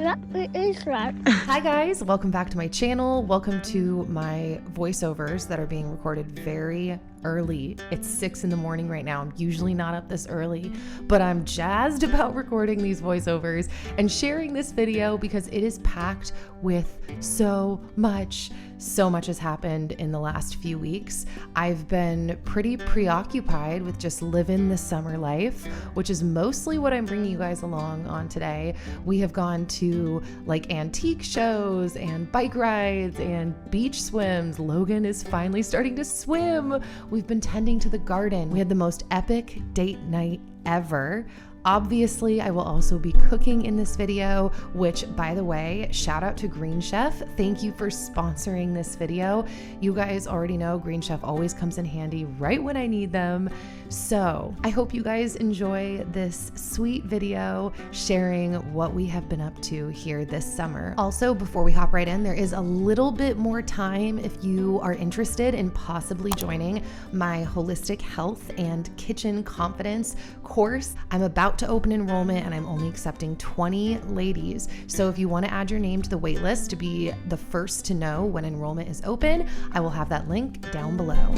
Yeah, it is right. Hi guys, welcome back to my channel. Welcome to my voiceovers that are being recorded very early. It's 6 in the morning right now. I'm usually not up this early, but I'm jazzed about recording these voiceovers and sharing this video because it is packed with so much has happened in the last few weeks. I've been pretty preoccupied with just living the summer life, which is mostly what I'm bringing you guys along on today. We have gone to like antique shows and bike rides and beach swims. Logan is finally starting to swim. We've been tending to the garden. We had the most epic date night ever. Obviously, I will also be cooking in this video, which, by the way, shout out to Green Chef. Thank you for sponsoring this video. You guys already know Green Chef always comes in handy right when I need them. So I hope you guys enjoy this sweet video sharing what we have been up to here this summer. Also, before we hop right in, there is a little bit more time if you are interested in possibly joining my holistic health and kitchen confidence course. I'm about to open enrollment and I'm only accepting 20 ladies. So if you want to add your name to the wait list to be the first to know when enrollment is open, I will have that link down below.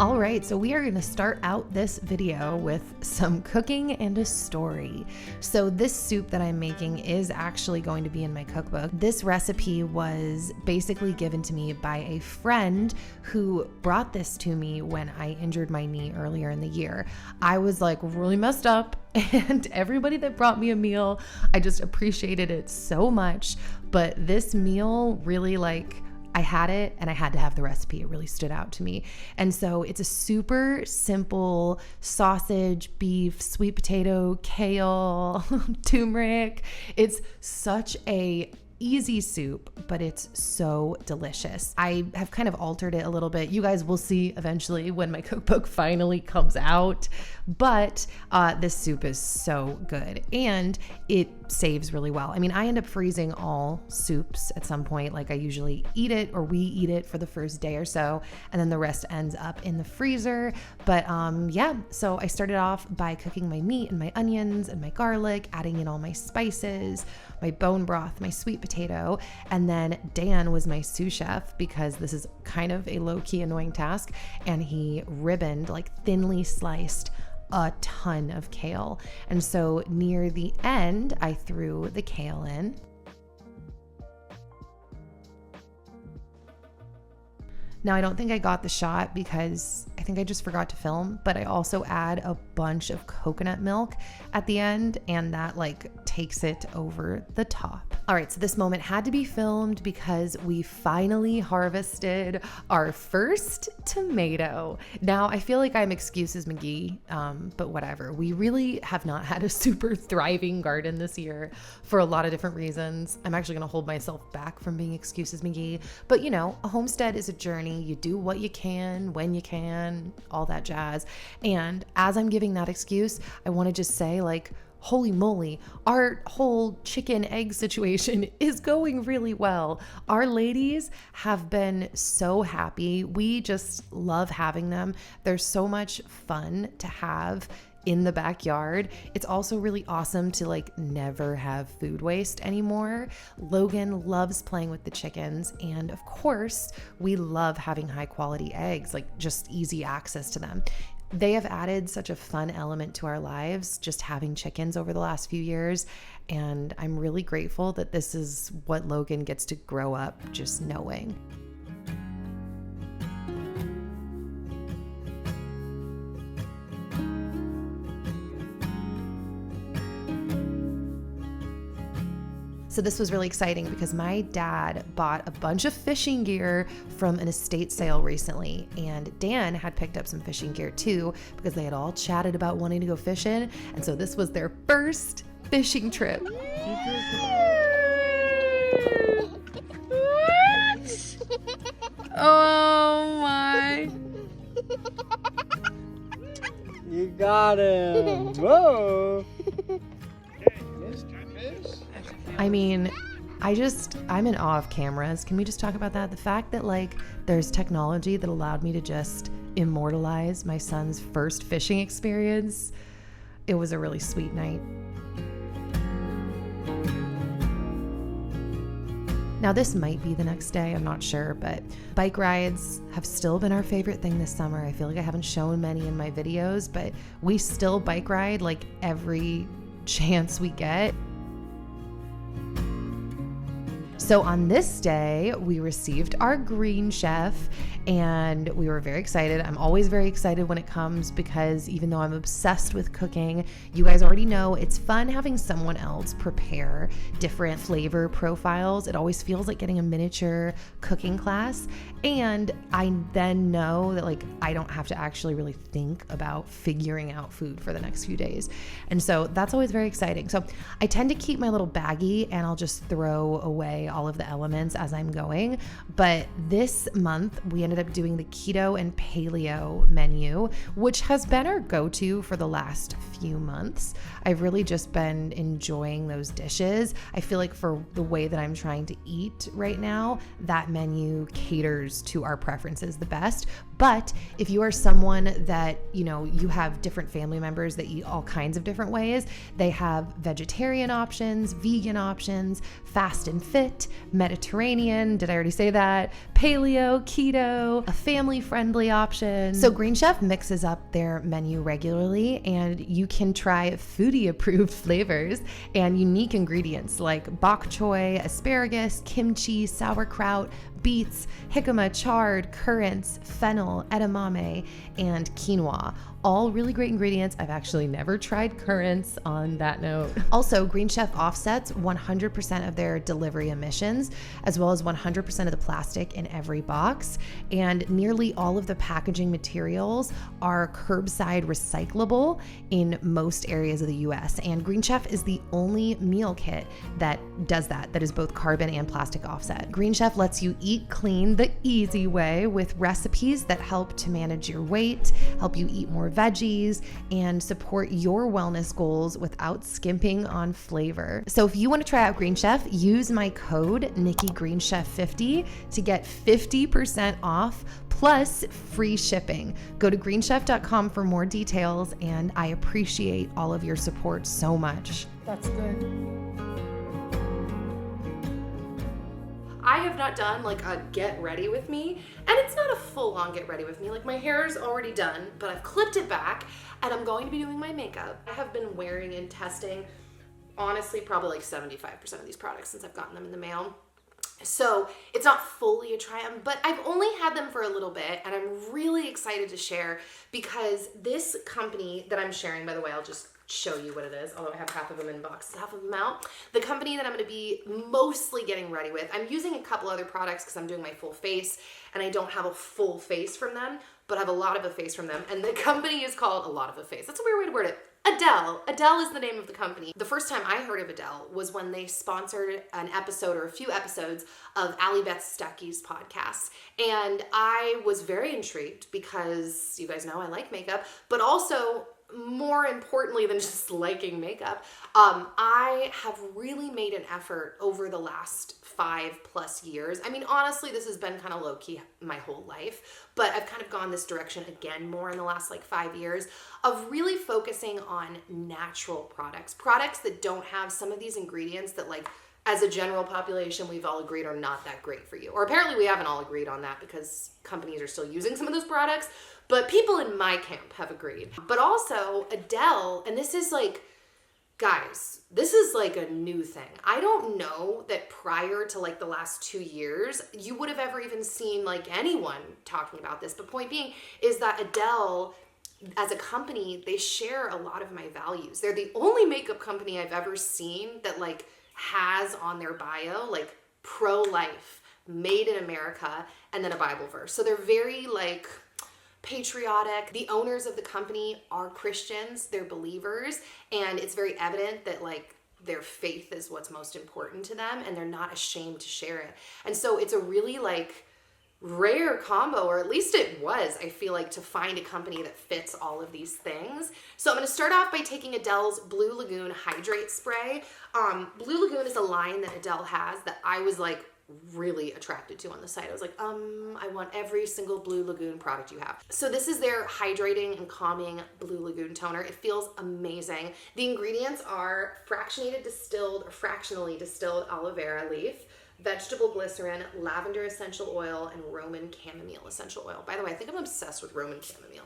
All right, so we are going to start out this video with some cooking and a story. So this soup that I'm making is actually going to be in my cookbook. This recipe was basically given to me by a friend who brought this to me when I injured my knee earlier in the year. I was like really messed up, and everybody that brought me a meal, I just appreciated it so much. But this meal really I had it and I had to have the recipe. It really stood out to me. And so it's a super simple sausage, beef, sweet potato, kale, turmeric. It's such a easy soup, but it's so delicious. I have kind of altered it a little bit. You guys will see eventually when my cookbook finally comes out, but this soup is so good and it saves really well. I mean, I end up freezing all soups at some point. Like I usually eat it or we eat it for the first day or so, and then the rest ends up in the freezer. But yeah, so I started off by cooking my meat and my onions and my garlic, adding in all my spices, my bone broth, my sweet potato, and then Dan was my sous chef because this is kind of a low-key annoying task, and he ribboned, like thinly sliced, a ton of kale. And so near the end, I threw the kale in. Now, I don't think I got the shot because I think I just forgot to film, but I also add a bunch of coconut milk at the end, and that takes it over the top. All right, so this moment had to be filmed because we finally harvested our first tomato. Now, I feel like I'm excuses McGee, but whatever. We really have not had a super thriving garden this year for a lot of different reasons. I'm actually gonna hold myself back from being excuses McGee, but you know, a homestead is a journey. You do what you can, when you can, all that jazz. And as I'm giving that excuse, I wanna just say holy moly, our whole chicken egg situation is going really well. Our ladies have been so happy. We just love having them. They're so much fun to have in the backyard. It's also really awesome to never have food waste anymore. Logan loves playing with the chickens, and of course, we love having high quality eggs, just easy access to them. They have added such a fun element to our lives, just having chickens over the last few years. And I'm really grateful that this is what Logan gets to grow up just knowing. So this was really exciting because my dad bought a bunch of fishing gear from an estate sale recently, and Dan had picked up some fishing gear too because they had all chatted about wanting to go fishing, and so this was their first fishing trip. Oh my. You got him. Whoa. I mean, I'm in awe of cameras. Can we just talk about that? The fact that there's technology that allowed me to just immortalize my son's first fishing experience. It was a really sweet night. Now, this might be the next day, I'm not sure, but bike rides have still been our favorite thing this summer. I feel like I haven't shown many in my videos, but we still bike ride like every chance we get. So on this day, we received our Green Chef and we were very excited. I'm always very excited when it comes because even though I'm obsessed with cooking, you guys already know it's fun having someone else prepare different flavor profiles. It always feels like getting a miniature cooking class. And I then know that like I don't have to actually really think about figuring out food for the next few days. And so that's always very exciting. So I tend to keep my little baggie and I'll just throw away all of the elements as I'm going. But this month we ended up doing the keto and paleo menu, which has been our go-to for the last few months. I've really just been enjoying those dishes. I feel like for the way that I'm trying to eat right now, that menu caters to our preferences the best. But if you are someone that, you have different family members that eat all kinds of different ways, they have vegetarian options, vegan options, fast and fit, Mediterranean, did I already say that? Paleo, keto, a family-friendly option. So Green Chef mixes up their menu regularly, and you can try foodie-approved flavors and unique ingredients like bok choy, asparagus, kimchi, sauerkraut, beets, jicama, chard, currants, fennel, edamame, and quinoa. All really great ingredients. I've actually never tried currants on that note. Also, Green Chef offsets 100% of their delivery emissions, as well as 100% of the plastic in every box. And nearly all of the packaging materials are curbside recyclable in most areas of the US. And Green Chef is the only meal kit that does that is both carbon and plastic offset. Green Chef lets you eat clean the easy way with recipes that help to manage your weight, help you eat more veggies, and support your wellness goals without skimping on flavor. So if you want to try out Green Chef, use my code NikkiGreenChef50 to get 50% off plus free shipping. Go to greenchef.com for more details, and I appreciate all of your support so much. That's good. I have not done like a get ready with me, and it's not a full on get ready with me. Like my hair is already done, but I've clipped it back and I'm going to be doing my makeup. I have been wearing and testing, honestly, probably like 75% of these products since I've gotten them in the mail. So it's not fully a try on, but I've only had them for a little bit and I'm really excited to share because this company that I'm sharing, by the way, I'll just show you what it is, although I have half of them in boxes, half of them out. The company that I'm going to be mostly getting ready with, I'm using a couple other products because I'm doing my full face and I don't have a full face from them, but I have a lot of a face from them. And the company is called A Lot of a Face. That's a weird way to word it. Adele. Adele is the name of the company. The first time I heard of Adele was when they sponsored an episode or a few episodes of Allie Beth Stuckey's podcast. And I was very intrigued because you guys know I like makeup, but also more importantly than just liking makeup, I have really made an effort over the last 5+ years. I mean, honestly, this has been kind of low-key my whole life, but I've kind of gone this direction again more in the last 5 years of really focusing on natural products that don't have some of these ingredients that as a general population, we've all agreed are not that great for you. Or apparently we haven't all agreed on that because companies are still using some of those products, but people in my camp have agreed. But also Adele, and this is guys, this is a new thing. I don't know that prior to the last 2 years, you would have ever even seen anyone talking about this. But point being is that Adele, as a company, they share a lot of my values. They're the only makeup company I've ever seen that has on their bio pro-life, made in America, and then a Bible verse. So they're very patriotic. The owners of the company are Christians, they're believers, and it's very evident that their faith is what's most important to them, and they're not ashamed to share it. And so it's a really rare combo, or at least it was, I feel to find a company that fits all of these things. So I'm going to start off by taking Adele's Blue Lagoon Hydrate Spray. Blue Lagoon is a line that Adele has that I was really attracted to on the site. I was I want every single Blue Lagoon product you have. So this is their hydrating and calming Blue Lagoon toner. It feels amazing. The ingredients are fractionally distilled aloe vera leaf, vegetable glycerin, lavender essential oil, and Roman chamomile essential oil. By the way, I think I'm obsessed with Roman chamomile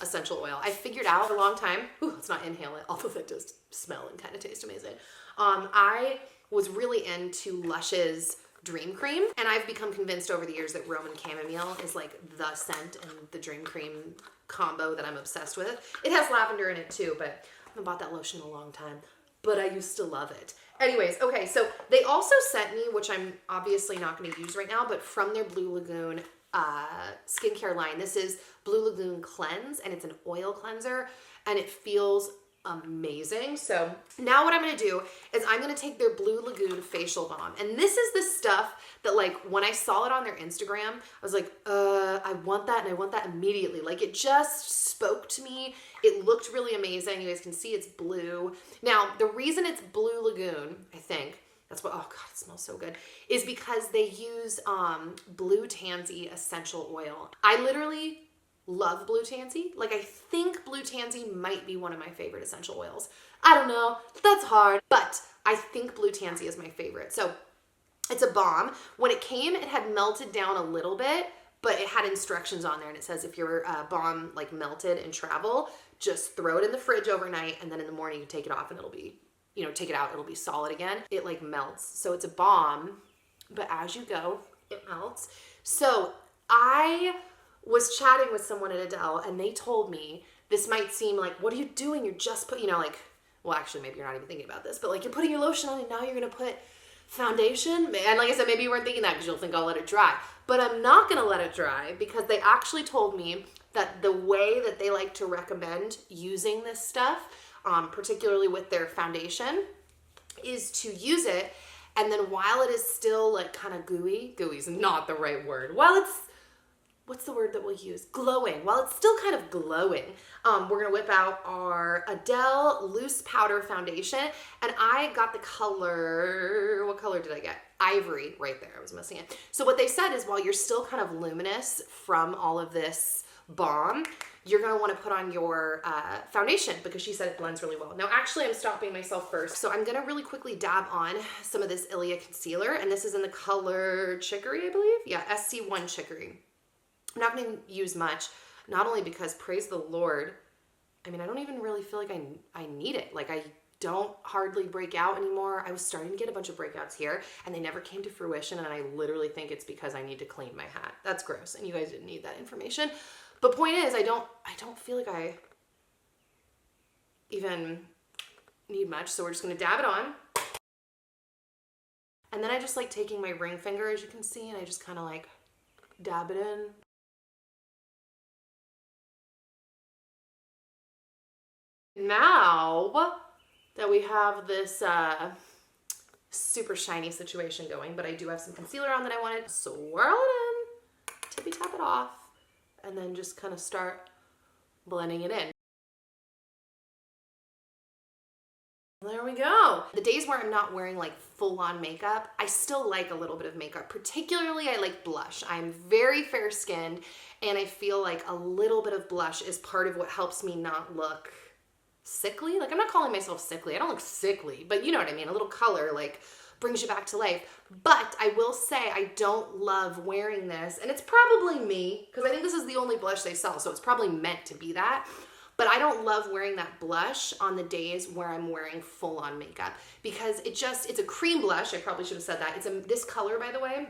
essential oil. I figured out for a long time, let's not inhale it, although that does smell and kind of taste amazing. I was really into Lush's Dream Cream, and I've become convinced over the years that Roman chamomile is like the scent and the Dream Cream combo that I'm obsessed with. It has lavender in it too, but I haven't bought that lotion in a long time, but I used to love it. Anyways, okay, so they also sent me, which I'm obviously not going to use right now, but from their Blue Lagoon skincare line, this is Blue Lagoon Cleanse, and it's an oil cleanser, and it feels amazing. So now what I'm going to do is I'm going to take their Blue Lagoon facial balm, and this is the stuff that, like, when I saw it on their Instagram, I was like, I want that, and I want that immediately. Like, it just spoke to me. It looked really amazing. You guys can see it's blue. Now, the reason it's Blue Lagoon, I think, that's what, oh God, it smells so good, is because they use blue tansy essential oil. I literally love blue tansy. Like, I think blue tansy might be one of my favorite essential oils. I don't know, that's hard, but I think blue tansy is my favorite. So it's a balm. When it came, it had melted down a little bit, but it had instructions on there, and it says if your balm like melted in travel, just throw it in the fridge overnight, and then in the morning you take it off and it'll be, you know, take it out, it'll be solid again. It like melts. So it's a balm, but as you go, it melts. So I was chatting with someone at Adele, and they told me this might seem like, what are you doing? You're just put, you know, like, well, actually, maybe you're not even thinking about this, but like, you're putting your lotion on and now you're going to put foundation. And like I said, maybe you weren't thinking that because you'll think I'll let it dry, but I'm not going to let it dry, because they actually told me that the way that they like to recommend using this stuff, particularly with their foundation, is to use it, and then while it is still like kind of gooey's not the right word, while it's, what's the word that we'll use? Glowing. While it's still kind of glowing, we're going to whip out our Adele Loose Powder Foundation. And I got the color, what color did I get? Ivory right there. I was missing it. So what they said is, while you're still kind of luminous from all of this balm, you're going to want to put on your foundation, because she said it blends really well. Now, actually, I'm stopping myself first. So I'm going to really quickly dab on some of this Ilia concealer. And this is in the color Chicory, I believe. Yeah, SC1 Chicory. I'm not going to use much, not only because, praise the Lord, I mean, I don't even really feel like I need it. Like, I don't hardly break out anymore. I was starting to get a bunch of breakouts here, and they never came to fruition, and I literally think it's because I need to clean my hat. That's gross, and you guys didn't need that information. But point is, I don't feel like I even need much, so we're just going to dab it on. And then I just like taking my ring finger, as you can see, and I just kind of like dab it in. Now that we have this super shiny situation going, but I do have some concealer on that I wanted to swirl it in, tippy tap it off, and then just kind of start blending it in. There we go. The days where I'm not wearing like full-on makeup, I still like a little bit of makeup. Particularly, I like blush. I'm very fair-skinned, and I feel like a little bit of blush is part of what helps me not look sickly. Like, I'm not calling myself sickly. I don't look sickly, but you know what I mean. A little color like brings you back to life. But I will say I don't love wearing this, and it's probably me, because I think this is the only blush they sell, so it's probably meant to be that. But I don't love wearing that blush on the days where I'm wearing full-on makeup, because it's a cream blush. I probably should have said that. It's this color, by the way.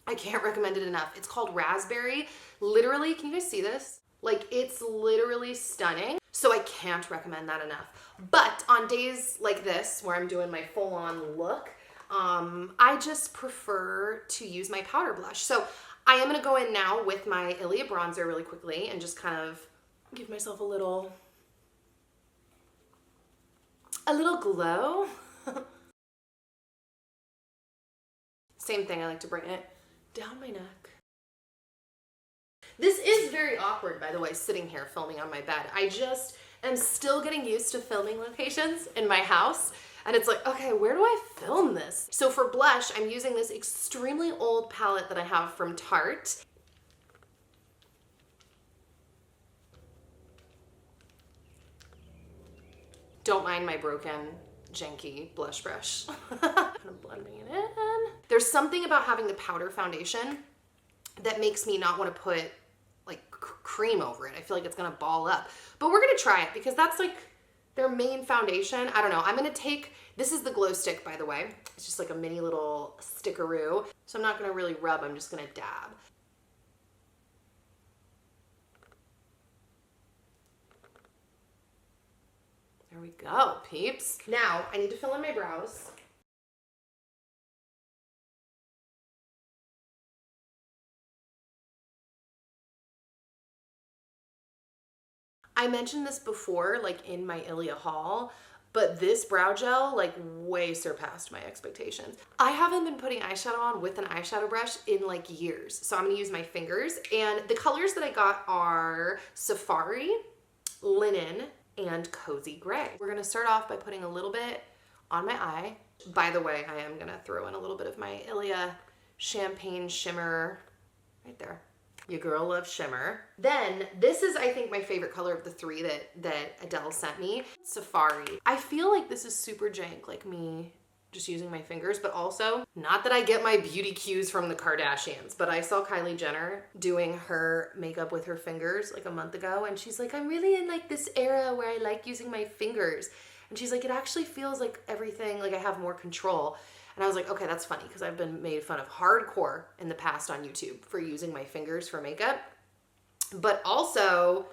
I can't recommend it enough. It's called Raspberry. Literally, can you guys see this? Like, it's literally stunning. So I can't recommend that enough. But on days like this, where I'm doing my full-on look, I just prefer to use my powder blush. So I am gonna go in now with my Ilia bronzer really quickly and just kind of give myself a little glow. Same thing, I like to bring it down my neck. This is very awkward, by the way, sitting here filming on my bed. I just am still getting used to filming locations in my house. And it's like, okay, where do I film this? So for blush, I'm using this extremely old palette that I have from Tarte. Don't mind my broken, janky blush brush. I'm blending it in. There's something about having the powder foundation that makes me not want to put like cream over it. I feel like it's gonna ball up, but we're gonna try it because that's like their main foundation. I don't know. I'm gonna take, this is the glow stick, by the way. It's just like a mini little stickeroo. So I'm not gonna really rub, I'm just gonna dab. There we go, peeps. Now I need to fill in my brows. I mentioned this before, like in my Ilia haul, but this brow gel like way surpassed my expectations. I haven't been putting eyeshadow on with an eyeshadow brush in like years, so I'm gonna use my fingers. And the colors that I got are Safari, Linen, and Cozy Gray. We're gonna start off by putting a little bit on my eye. By the way, I am gonna throw in a little bit of my Ilia Champagne Shimmer right there. Your girl loves shimmer. Then this is, I think, my favorite color of the three that Adele sent me, Safari. I feel like this is super jank, like me just using my fingers, but also not that I get my beauty cues from the Kardashians, but I saw Kylie Jenner doing her makeup with her fingers like a month ago, and she's like, I'm really in like this era where I like using my fingers. And she's like, it actually feels like everything, like I have more control. And I was like, okay, that's funny because I've been made fun of hardcore in the past on YouTube for using my fingers for makeup. But also,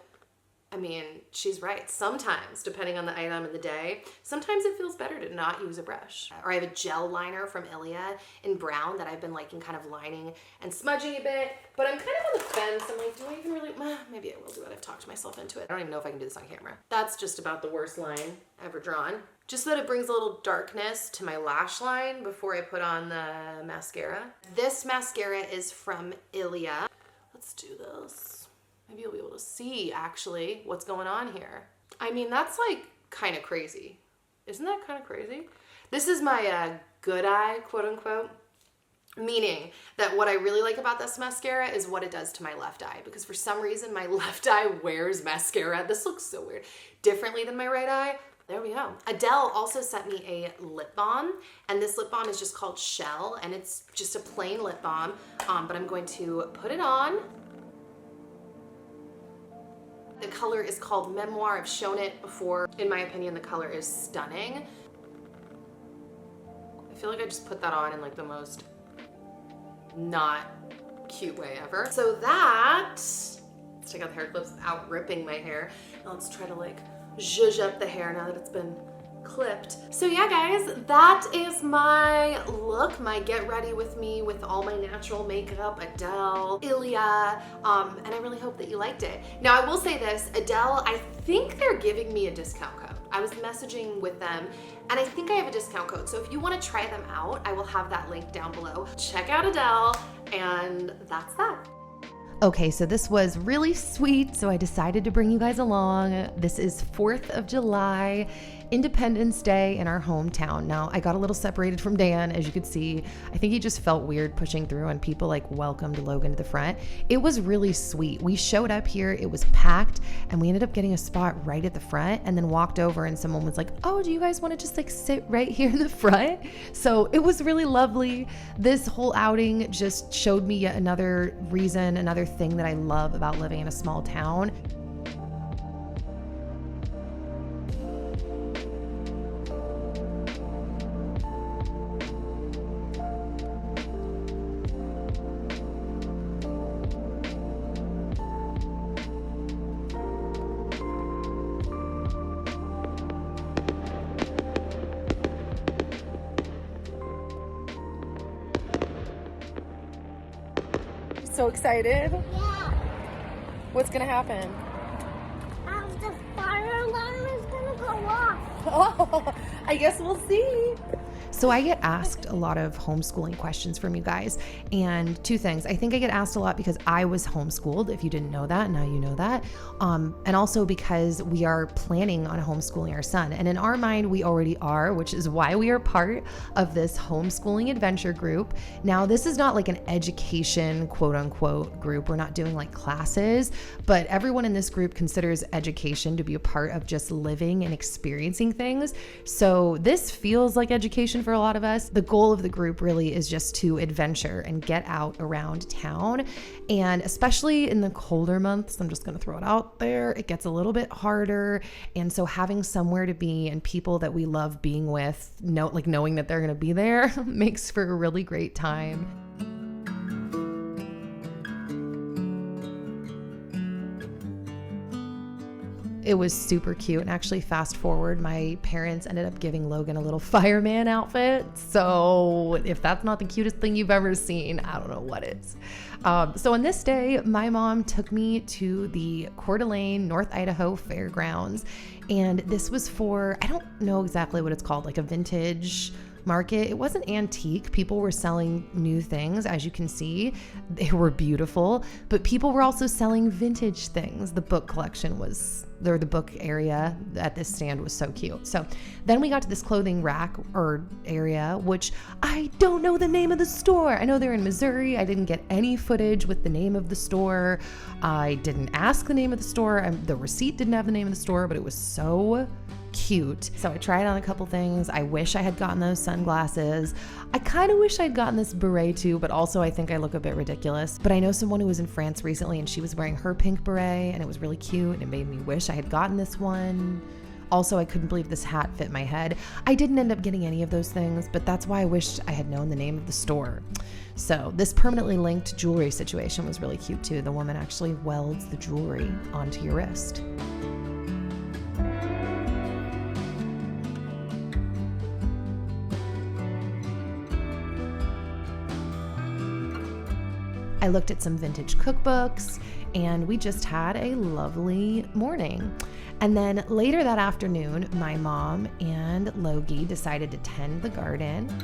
I mean, she's right. Sometimes, depending on the item and the day, sometimes it feels better to not use a brush. Or I have a gel liner from Ilia in brown that I've been liking, kind of lining and smudging a bit. But I'm kind of on the fence. I'm like, do I even really? Maybe I will do it. I've talked myself into it. I don't even know if I can do this on camera. That's just about the worst line ever drawn. Just so that it brings a little darkness to my lash line before I put on the mascara. This mascara is from Ilia. Let's do this. Maybe you'll be able to see actually what's going on here. I mean, that's like kind of crazy. Isn't that kind of crazy? This is my good eye, quote unquote. Meaning that what I really like about this mascara is what it does to my left eye, because for some reason my left eye wears mascara. This looks so weird. Differently than my right eye. There we go. Adele also sent me a lip balm, and this lip balm is just called Shell, and it's just a plain lip balm, but I'm going to put it on. The color is called Memoir. I've shown it before. In my opinion, the color is stunning. I feel like I just put that on in like the most not cute way ever. So let's take out the hair clips without ripping my hair. Now let's try to like zhuzh up the hair now that it's been clipped. So yeah, guys, that is my look, my get ready with me with all my natural makeup, Adele, Ilia, and I really hope that you liked it. Now I will say this, Adele, I think they're giving me a discount code. I was messaging with them and I think I have a discount code. So if you want to try them out, I will have that link down below. Check out Adele, and that's that. Okay, so this was really sweet, so I decided to bring you guys along. This is 4th of July, Independence Day in our hometown. Now, I got a little separated from Dan, as you could see. I think he just felt weird pushing through and people like welcomed Logan to the front. It was really sweet. We showed up here, it was packed, and we ended up getting a spot right at the front, and then walked over and someone was like, oh, do you guys want to just like sit right here in the front? So it was really lovely. This whole outing just showed me yet another reason, another thing that I love about living in a small town. So excited. Yeah. What's gonna happen? The fire alarm is gonna go off. Oh, I guess we'll see. So I get asked a lot of homeschooling questions from you guys, and two things. I think I get asked a lot because I was homeschooled. If you didn't know that, now you know that. And also because we are planning on homeschooling our son. And in our mind, we already are, which is why we are part of this homeschooling adventure group. Now, this is not like an education, quote unquote, group. We're not doing like classes, but everyone in this group considers education to be a part of just living and experiencing things. So this feels like education vacation for a lot of us. The goal of the group really is just to adventure and get out around town. And especially in the colder months, I'm just going to throw it out there, it gets a little bit harder. And so having somewhere to be and people that we love being with, knowing that they're going to be there makes for a really great time. It was super cute. And actually, fast forward, my parents ended up giving Logan a little fireman outfit. So if that's not the cutest thing you've ever seen, I don't know what is. So on this day, my mom took me to the Coeur d'Alene, North Idaho Fairgrounds. And this was for, I don't know exactly what it's called, like a vintage market. It wasn't antique. People were selling new things. As you can see, they were beautiful, but people were also selling vintage things. The book collection was there. The book area at this stand was so cute. So then we got to this clothing rack or area, which I don't know the name of the store. I know they're in Missouri. I didn't get any footage with the name of the store. I didn't ask the name of the store. The receipt didn't have the name of the store, but it was so cute. So I tried on a couple things. I wish I had gotten those sunglasses. I kind of wish I'd gotten this beret too, but also I think I look a bit ridiculous. But I know someone who was in France recently and she was wearing her pink beret and it was really cute and it made me wish I had gotten this one. Also, I couldn't believe this hat fit my head. I didn't end up getting any of those things, but that's why I wished I had known the name of the store. So this permanently linked jewelry situation was really cute too. The woman actually welds the jewelry onto your wrist. I looked at some vintage cookbooks and we just had a lovely morning. And then later that afternoon, my mom and Logie decided to tend the garden.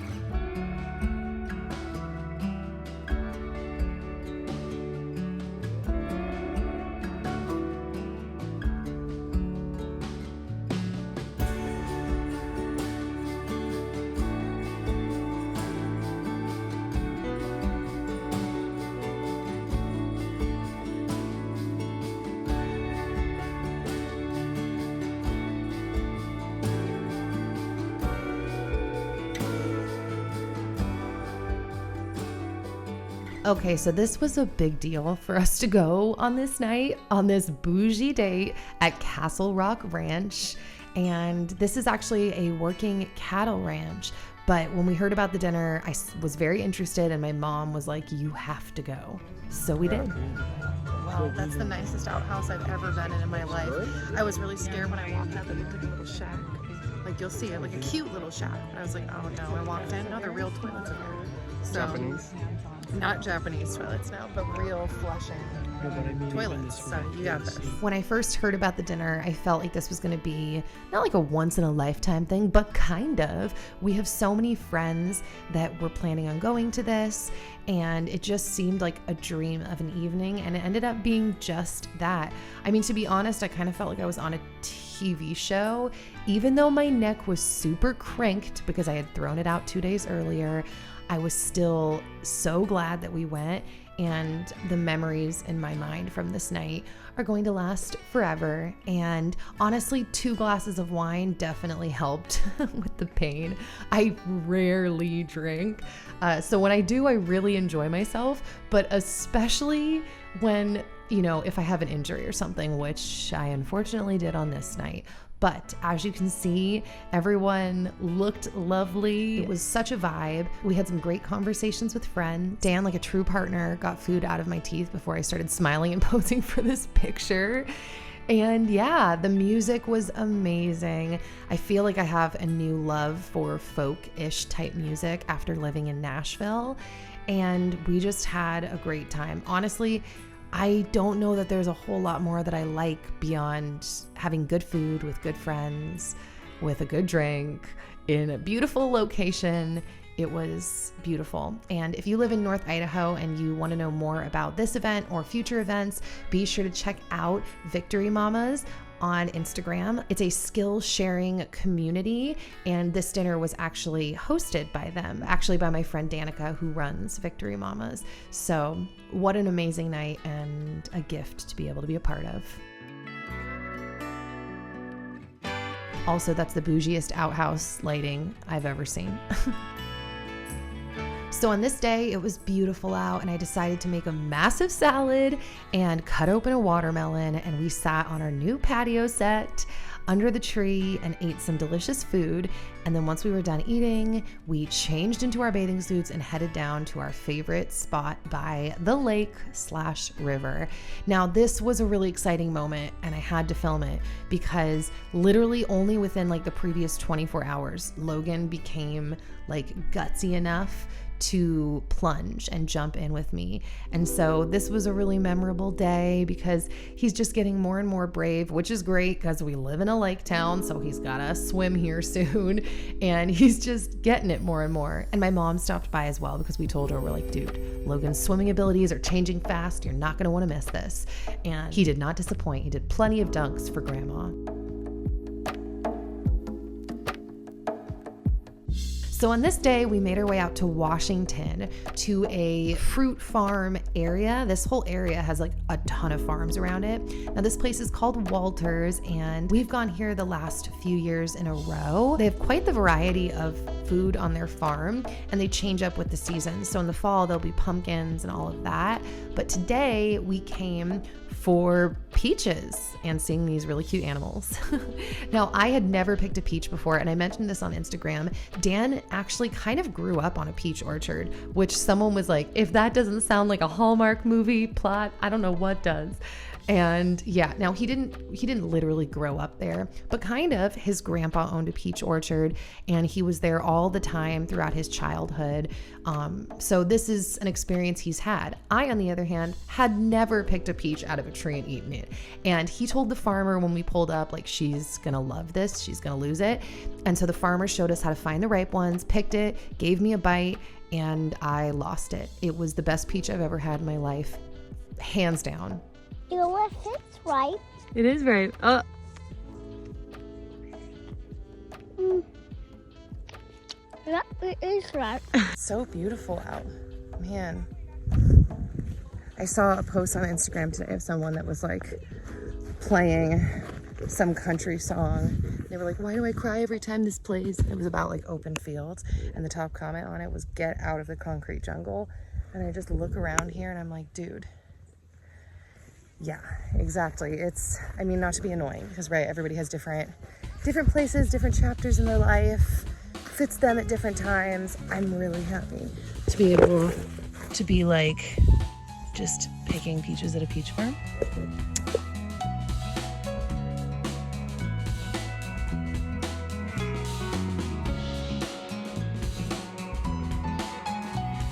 Okay, so this was a big deal for us to go on this night, on this bougie date at Castle Rock Ranch. And this is actually a working cattle ranch. But when we heard about the dinner, I was very interested and my mom was like, you have to go. So we did. Wow, that's the nicest outhouse I've ever been in my life. I was really scared when I walked up and looked at the little shack. Like you'll see it, like a cute little shack. And I was like, oh no, I walked in, no, they're real toilets in here. So, Japanese? Not Japanese toilets now, but real flushing toilets. So you got this. When I first heard about the dinner, I felt like this was going to be not like a once in a lifetime thing, but kind of. We have so many friends that were planning on going to this, and it just seemed like a dream of an evening, and it ended up being just that. I mean, to be honest, I kind of felt like I was on a TV show, even though my neck was super cranked because I had thrown it out 2 days earlier. I was still so glad that we went, and the memories in my mind from this night are going to last forever. And honestly, 2 glasses of wine definitely helped with the pain. I rarely drink. So when I do, I really enjoy myself, but especially when, if I have an injury or something, which I unfortunately did on this night. But as you can see, everyone looked lovely. It was such a vibe. We had some great conversations with friends. Dan, like a true partner, got food out of my teeth before I started smiling and posing for this picture. And yeah, the music was amazing. I feel like I have a new love for folk-ish type music after living in Nashville. And we just had a great time. Honestly, I don't know that there's a whole lot more that I like beyond having good food with good friends, with a good drink, in a beautiful location. It was beautiful. And if you live in North Idaho and you want to know more about this event or future events, be sure to check out Victory Mamas on Instagram. It's a skill sharing community, and this dinner was actually hosted by them, actually by my friend Danica, who runs Victory Mamas. So what an amazing night and a gift to be able to be a part of. Also, that's the bougiest outhouse lighting I've ever seen. So on this day, it was beautiful out, and I decided to make a massive salad and cut open a watermelon, and we sat on our new patio set under the tree and ate some delicious food. And then once we were done eating, we changed into our bathing suits and headed down to our favorite spot by the lake/river. Now, this was a really exciting moment, and I had to film it because literally only within like the previous 24 hours, Logan became like gutsy enough to plunge and jump in with me. And so this was a really memorable day because he's just getting more and more brave, which is great because we live in a lake town, so he's gotta swim here soon, and he's just getting it more and more. And my mom stopped by as well because we told her, we're like, dude, Logan's swimming abilities are changing fast. You're not gonna wanna miss this. And he did not disappoint. He did plenty of dunks for grandma. So on this day, we made our way out to Washington to a fruit farm area. This whole area has like a ton of farms around it. Now this place is called Walter's, and we've gone here the last few years in a row. They have quite the variety of food on their farm, and they change up with the seasons. So in the fall, there'll be pumpkins and all of that. But today we came for peaches and seeing these really cute animals. Now, I had never picked a peach before, and I mentioned this on Instagram. Dan actually kind of grew up on a peach orchard, which someone was like, if that doesn't sound like a Hallmark movie plot, I don't know what does. And yeah, now he didn't literally grow up there, but kind of. His grandpa owned a peach orchard, and he was there all the time throughout his childhood. So this is an experience he's had. I, on the other hand, had never picked a peach out of a tree and eaten it. And he told the farmer when we pulled up, like, she's gonna love this, she's gonna lose it. And so the farmer showed us how to find the ripe ones, picked it, gave me a bite, and I lost it. It was the best peach I've ever had in my life, hands down. You know what? It's right. It is right. Yeah, it is right. So beautiful out, man. I saw a post on Instagram today of someone that was like playing some country song. They were like, why do I cry every time this plays? It was about like open fields, and the top comment on it was, get out of the concrete jungle. And I just look around here and I'm like, dude, yeah, exactly. It's, I mean, not to be annoying, because right, everybody has different places, different chapters in their life, fits them at different times. I'm really happy to be able to be like just picking peaches at a peach farm.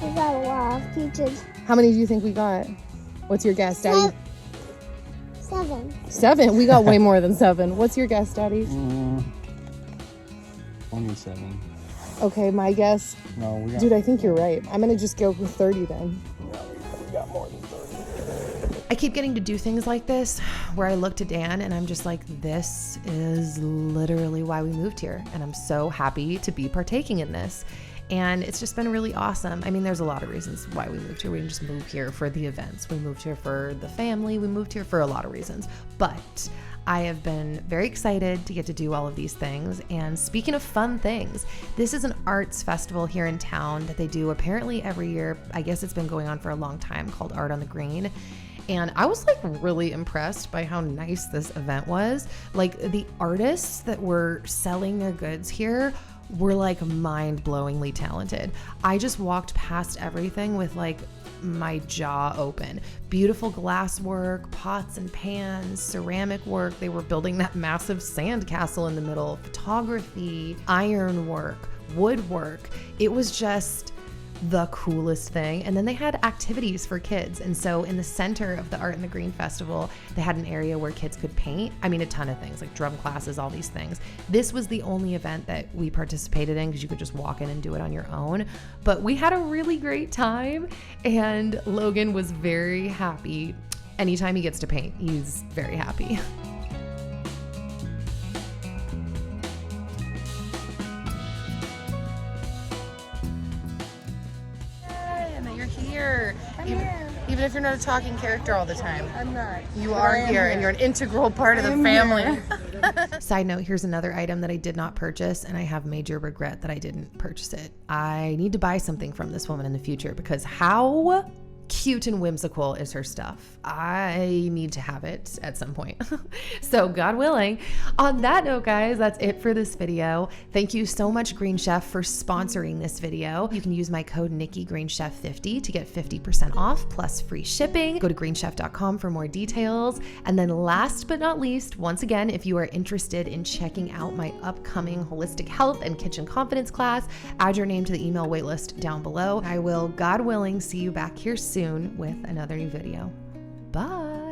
We got a lot of peaches. How many do you think we got? What's your guess, Daddy? 7. 7? We got way more than 7. What's your guess, Daddy? 27. Okay, my guess. No, we got. Dude, I think you're right. I'm gonna just go with 30 then. No, we got more than 30. I keep getting to do things like this where I look to Dan and I'm just like, this is literally why we moved here. And I'm so happy to be partaking in this. And it's just been really awesome. I mean, there's a lot of reasons why we moved here. We didn't just move here for the events. We moved here for the family. We moved here for a lot of reasons. But I have been very excited to get to do all of these things. And speaking of fun things, this is an arts festival here in town that they do apparently every year. I guess it's been going on for a long time, called Art on the Green. And I was like really impressed by how nice this event was. Like, the artists that were selling their goods here were like mind-blowingly talented. I just walked past everything with like my jaw open. Beautiful glass work, pots and pans, ceramic work. They were building that massive sand castle in the middle. Photography, iron work, woodwork. It was just the coolest thing. And then they had activities for kids. And so in the center of the Art in the Green Festival, they had an area where kids could paint. I mean, a ton of things, like drum classes, all these things. This was the only event that we participated in because you could just walk in and do it on your own. But we had a really great time, and Logan was very happy. Anytime he gets to paint, he's very happy. You're here. Even if you're not a talking character all the time. I'm not. You But are I am here and you're an integral part of the family. Side note, here's another item that I did not purchase, and I have major regret that I didn't purchase it. I need to buy something from this woman in the future because how cute and whimsical is her stuff. I need to have it at some point. So God willing. On that note, guys, that's it for this video. Thank you so much, Green Chef, for sponsoring this video. You can use my code NikkiGreenChef50 to get 50% off plus free shipping. Go to greenchef.com for more details. And then last but not least, once again, if you are interested in checking out my upcoming holistic health and kitchen confidence class, add your name to the email waitlist down below. I will, God willing, see you back here soon with another new video. Bye.